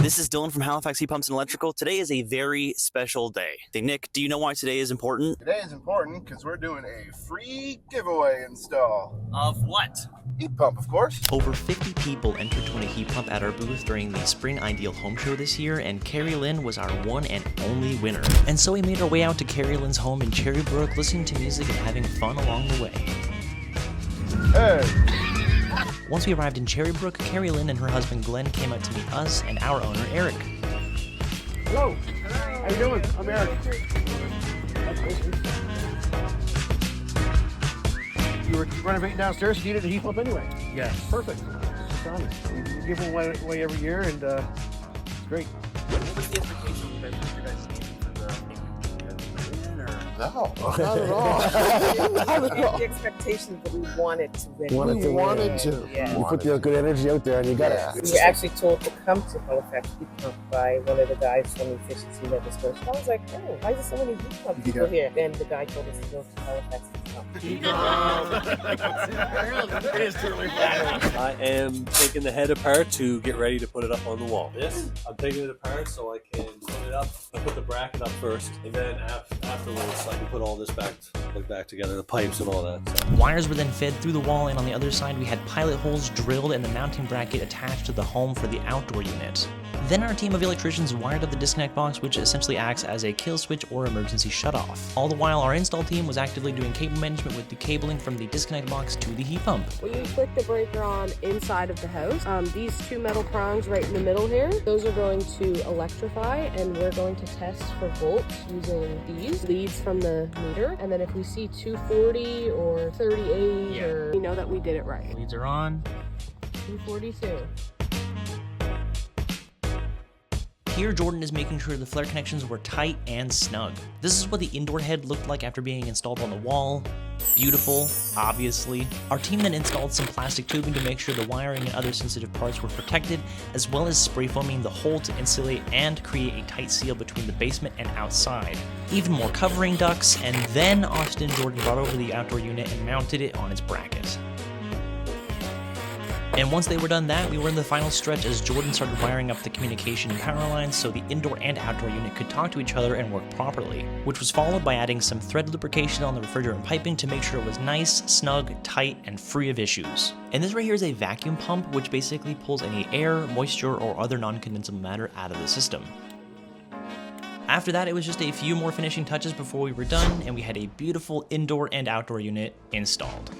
This is Dylan from Halifax Heat Pumps and Electrical. Today is a very special day. Hey, Nick, do you know why today is important? Today is important because we're doing a free giveaway install. Of what? Heat pump, of course. Over 50 people entered to win a heat pump at our booth during the Spring Ideal Home Show this year, and Carrie Lynn was our one and only winner. And so we made our way out to Carrie Lynn's home in Cherrybrook, listening to music and having fun along the way. Hey. Once we arrived in Cherrybrook, Carrie Lynn and her husband Glenn came out to meet us and our owner Eric. Hello. How you doing? I'm Eric. You were renovating downstairs, so you needed a heat pump anyway. Yes. Perfect. We give them away every year, and it's great. What was the expectation you guys needed for the win, or? No, not at all. Not at all. The expectations, but we wanted to win. We wanted to. Yeah. You put the good energy out there and you got it. We were actually told to come to Halifax Heat Pump by one of the guys from the efficiency legislation. I was like, oh, why is there so many heat pump people here? Then the guy told us to go to Halifax Heat Pump. It is truly flattering. I am taking the head apart to get ready to put it up on the wall. This, I'm taking it apart so I can put it up. I put the bracket up first, and then afterwards I can put all this back together, the pipes and all that. So. Wires were then fed through the wall, and on the other side we had pilot holes drilled and the mounting bracket attached to the home for the outdoor unit. Then our team of electricians wired up the disconnect box, which essentially acts as a kill switch or emergency shutoff. All the while, our install team was actively doing cable management with the cabling from the disconnect box to the heat pump. When you click the breaker on inside of the house, these two metal prongs right in the middle here, those are going to electrify, and we're going to test for volts using these leads from the meter. And then if we see 240 or 38, or we know that we did it right. Leads are on. 242. Here, Jordan is making sure the flare connections were tight and snug. This is what the indoor head looked like after being installed on the wall. Beautiful, obviously. Our team then installed some plastic tubing to make sure the wiring and other sensitive parts were protected, as well as spray foaming the hole to insulate and create a tight seal between the basement and outside. Even more covering ducts, and then Austin and Jordan brought over the outdoor unit and mounted it on its bracket. And once they were done that, we were in the final stretch as Jordan started wiring up the communication and power lines so the indoor and outdoor unit could talk to each other and work properly, which was followed by adding some thread lubrication on the refrigerant piping to make sure it was nice, snug, tight, and free of issues. And this right here is a vacuum pump, which basically pulls any air, moisture, or other non-condensable matter out of the system. After that, it was just a few more finishing touches before we were done, and we had a beautiful indoor and outdoor unit installed.